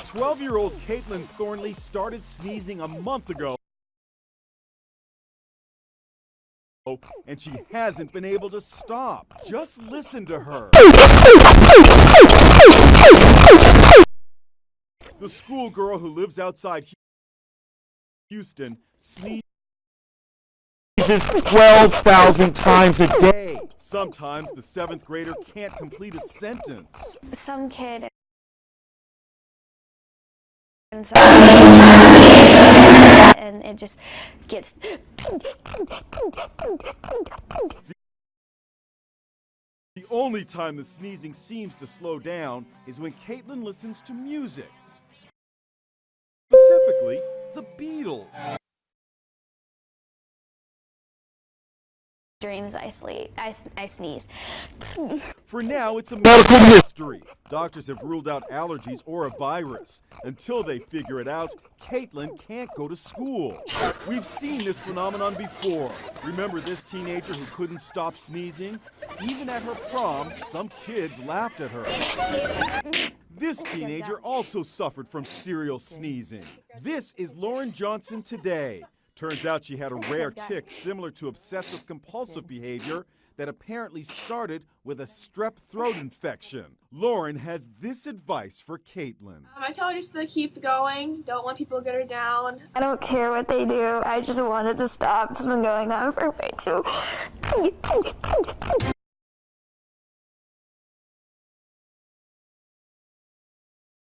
12-year-old Caitlin Thornley started sneezing a month ago, and she hasn't been able to stop. Just listen to her. The schoolgirl who lives outside Houston sneezes 12,000 times a day. Sometimes the 7th grader can't complete a sentence. Some kid and it just gets. The only time the sneezing seems to slow down is when Caitlin listens to music, specifically the Beatles. Dreams I sneeze. For now, it's a medical mystery. Doctors have ruled out allergies or a virus. Until they figure it out, Caitlin can't go to school. We've seen this phenomenon before. Remember this teenager who couldn't stop sneezing? Even at her prom, some kids laughed at her. This teenager also suffered from serial sneezing. This is Lauren Johnson today. Turns out she had a rare tic similar to obsessive-compulsive behavior that apparently started with a strep throat infection. Lauren has this advice for Caitlin. I tell her just to keep going, don't let people get her down. I don't care what they do, I just want it to stop. It's been going on for way too